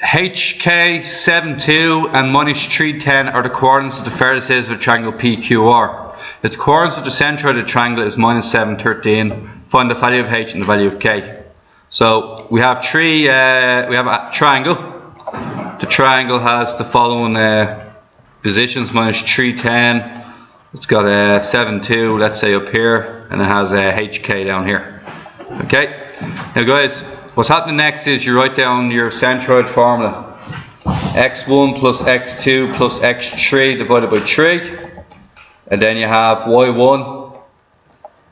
HK72 and minus 310 are the coordinates of the vertices of the triangle PQR. The coordinates of the centroid of the triangle is minus 713. Find the value of H and the value of K. So we have we have a triangle. The triangle has the following positions: minus 310. It's got a 72, let's say, up here, and it has a HK down here. Okay. Now, guys, what's happening next is you write down your centroid formula: x1 plus x2 plus x3 divided by 3, and then you have y1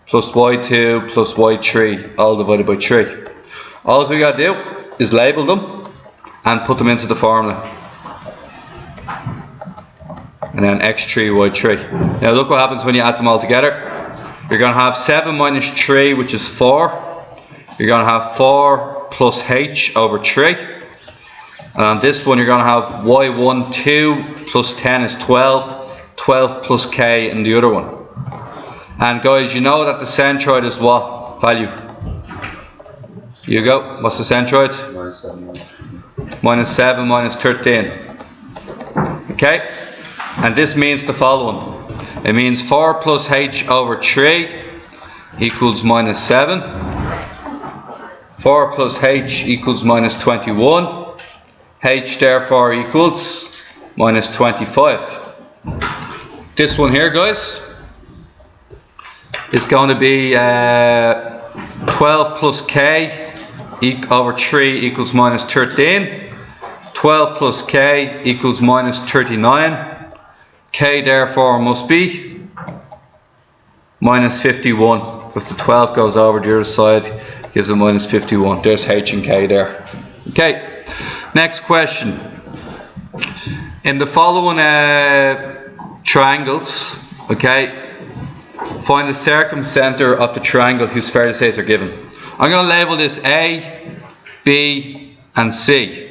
plus y2 plus y3 all divided by 3. All we got to do is label them and put them into the formula. And then x3, y3. Now look what happens when you add them all together. You're going to have 7 minus 3, which is 4. You're going to have 4 plus h over 3. And on this one you're going to have y1, 2 plus 10 is 12. 12 plus k in the other one. And guys, you know that the centroid is what value? Here you go. What's the centroid? Minus 7 minus 13. Okay? And this means the following. It means 4 plus h over 3 equals minus 7. 4 plus h equals minus 21. H therefore equals minus 25. This one here, guys, is going to be 12 plus k over 3 equals minus 13. 12 plus k equals minus 39. K therefore must be minus 51, because the 12 goes over the other side, gives a minus 51. There's H and K there. Okay, next question. In the following triangles, okay, find the circumcenter of the triangle whose vertices are given. I'm going to label this A, B, and C.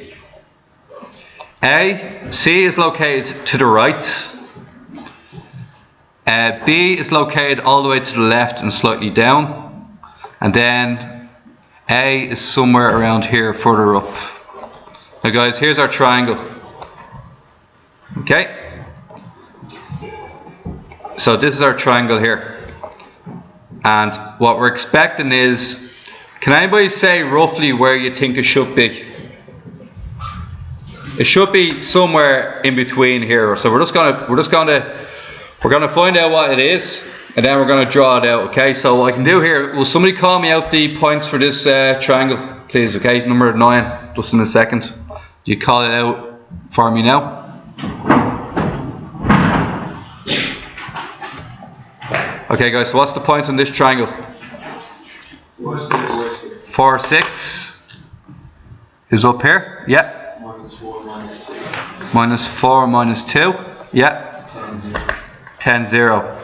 C is located to the right. B is located all the way to the left and slightly down. And then A is somewhere around here, further up. Now guys, here's our triangle. Okay? So this is our triangle here. And what we're expecting is, can anybody say roughly where you think it should be? It should be somewhere in between here. So we're going to find out what it is, and then we're going to draw it out. Okay, so what I can do here, will somebody call me out the points for this triangle, please? Okay, number 9, just in a second. You call it out for me now. Okay, guys, so what's the points on this triangle? 4, 6 is up here. Yeah. Minus 4 minus 2. Yeah. 10, 0.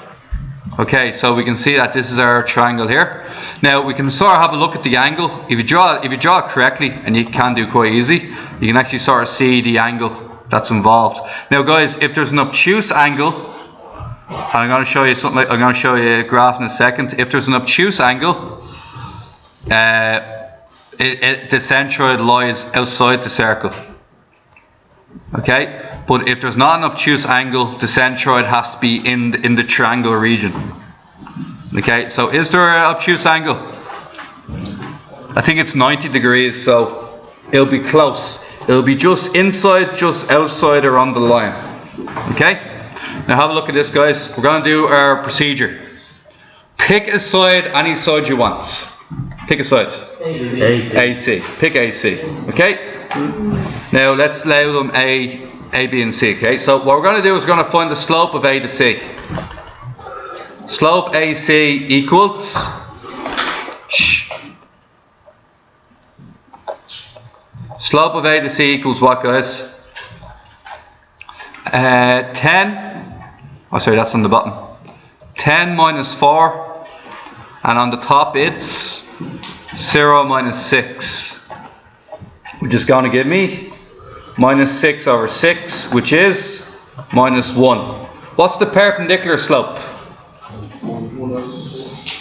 Okay, so we can see that this is our triangle here. Now we can sort of have a look at the angle. If you draw it correctly, and you can do quite easy, you can actually sort of see the angle that's involved. Now guys, if there's an obtuse angle, I'm going to show you something. I'm going to show you a graph in a second. If there's an obtuse angle, the centroid lies outside the circle. Okay, but if there's not an obtuse angle, the centroid has to be in the triangular region. Okay, so is there an obtuse angle? I think it's 90 degrees, so it'll be close. It'll be just inside, just outside, or on the line. Okay, now have a look at this, guys. We're going to do our procedure. Pick a side, any side you want. Pick a side. AC. Pick AC. Okay. Now let's label them A, B, and C. Okay. So what we're going to do is we're going to find the slope of A to C. Slope AC equals. Slope of A to C equals what, guys? 10. Oh, sorry, that's on the bottom. 10 minus 4, and on the top it's 0 minus 6, which is going to give me minus 6 over 6, which is minus 1. What's the perpendicular slope?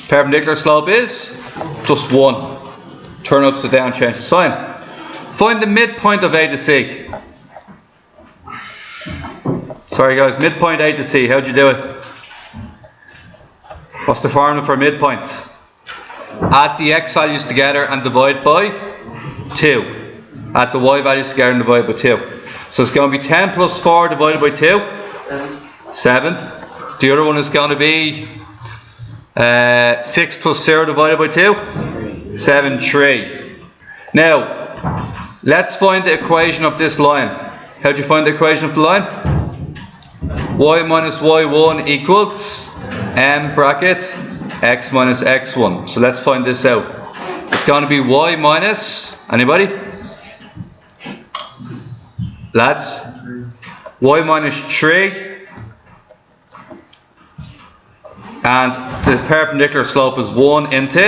Perpendicular slope is just 1. turn upside down, change the sign. Find the midpoint of A to C. Sorry guys, midpoint A to C, how'd you do it? What's the formula for midpoints? Add the x values together and divide by 2. Add the y values together and divide by 2. So it's going to be 10 plus 4 divided by 2. 7. The other one is going to be 6 plus 0 divided by 2. 7, 3. Now, let's find the equation of this line. How do you find the equation of the line? Y minus y1 equals m bracket x minus x1. So let's find this out. It's going to be y minus, anybody? Lads? Y minus 3. And the perpendicular slope is 1 into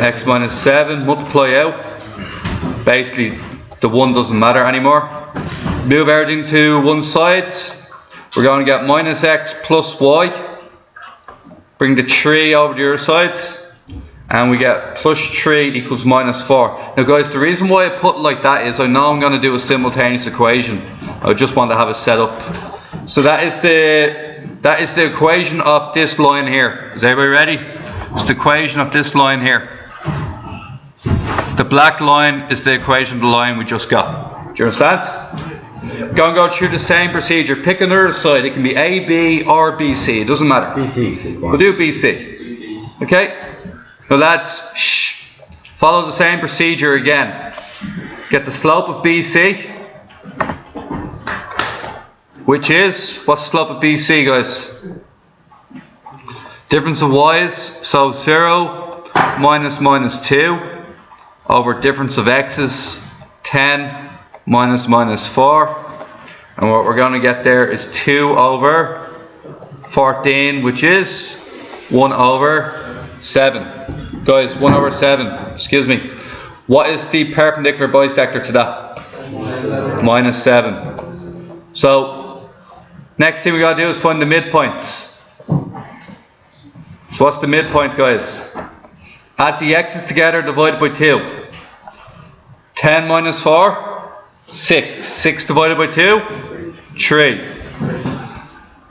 x minus 7. Multiply out. Basically, the 1 doesn't matter anymore. Move everything to one side. We're going to get minus x plus y. Bring the 3 over to your side. And we get plus 3 equals minus 4. Now guys, the reason why I put it like that is I know I'm going to do a simultaneous equation. I just want to have it set up. So that is the equation of this line here. Is everybody ready? It's the equation of this line here. The black line is the equation of the line we just got. Do you understand? Go and go through the same procedure. Pick another side. It can be A, B or BC. It doesn't matter. BC. We'll do BC. Okay? Now lads, follow the same procedure again. Get the slope of BC, which is, what's the slope of BC guys? Difference of y's, so 0 minus minus 2 over difference of x's, 10 minus minus 4. And what we're going to get there is 2 over 14, which is 1 over 7. Guys, 1 over 7, excuse me. What is the perpendicular bisector to that? Minus 7. So, next thing we got to do is find the midpoints. So what's the midpoint guys? Add the x's together, divided by 2. 10 minus 4, 6. 6 divided by 2, 3.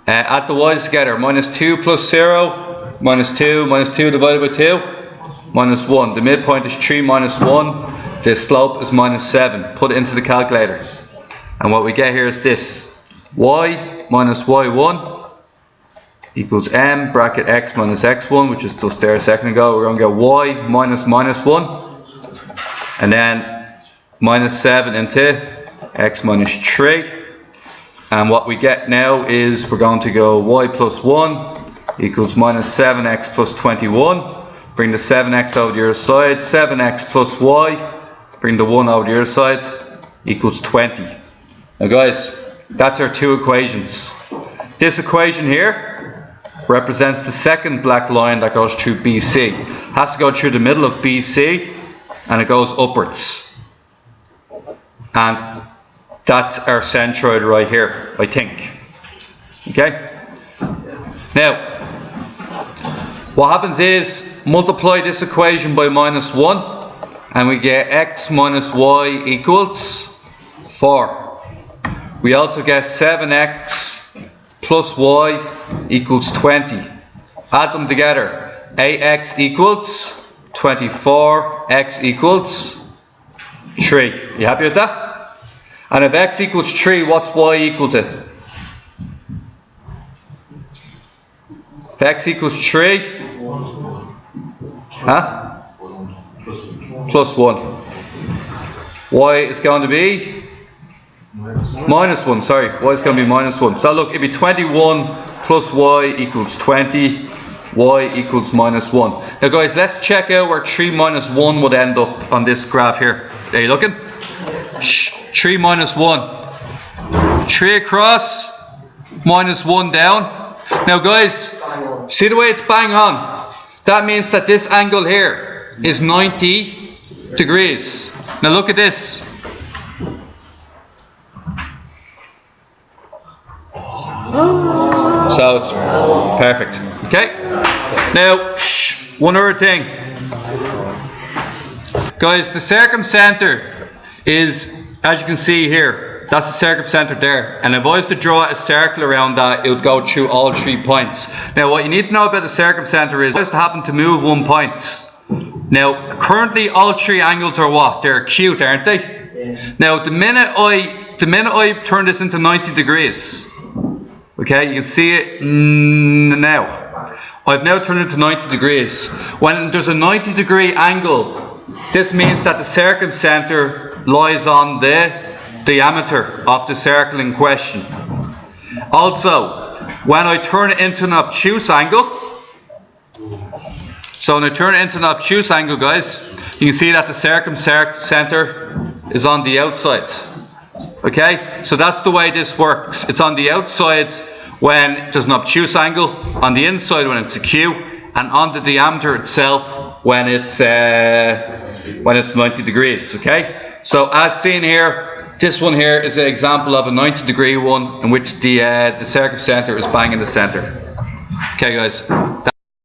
Add the y's together, minus 2 plus 0, minus 2 divided by 2. Minus 1. The midpoint is 3 minus 1. The slope is minus 7. Put it into the calculator. And what we get here is this. Y minus y1 equals m bracket x minus x1, which is just there a second ago. We're going to get y minus minus 1. And then minus 7 into x minus 3. And what we get now is we're going to go y plus 1 equals minus 7x plus 21. Bring the 7x over to your side. 7x plus y. Bring the 1 over to your side. Equals 20. Now guys, that's our two equations. This equation here represents the second black line that goes through BC. It has to go through the middle of BC and it goes upwards. And that's our centroid right here, I think. Okay? Now, what happens is multiply this equation by minus 1 and we get x minus y equals 4. We also get 7x plus y equals 20. Add them together. Ax equals 24, x equals 3. You happy with that? And if x equals 3, what's y equal to? If x equals 3, huh? Plus 1. Y is going to be minus 1, sorry. Y is going to be minus 1. So look, it'd be 21 plus y equals 20. Y equals minus 1. Now guys, let's check out where 3 minus 1 would end up on this graph here. Are you looking? 3 minus 1. 3 across, minus 1 down. Now guys, see the way it's bang on? That means that this angle here is 90 degrees. Now look at this. So it's perfect. Okay? Now, one other thing. Guys, the circumcenter is, as you can see here, that's the circumcenter there. And if I was to draw a circle around that, it would go through all 3 points. Now, what you need to know about the circumcenter is, if I was to happen to move 1 point. Now, currently all 3 angles are what? They're acute, aren't they? Yeah. Now, the minute I turn this into 90 degrees, okay, you can see it now. I've now turned it to 90 degrees. When there's a 90 degree angle, this means that the circumcenter lies on the diameter of the circle in question. Also, when I turn it into an obtuse angle, guys, you can see that the circumcenter is on the outside. Okay, so that's the way this works. It's on the outside when there's an obtuse angle, on the inside when it's acute, and on the diameter itself when it's 90 degrees. Okay, so as seen here, this one here is an example of a 90 degree one in which the circumcenter is bang in the center. Okay, guys.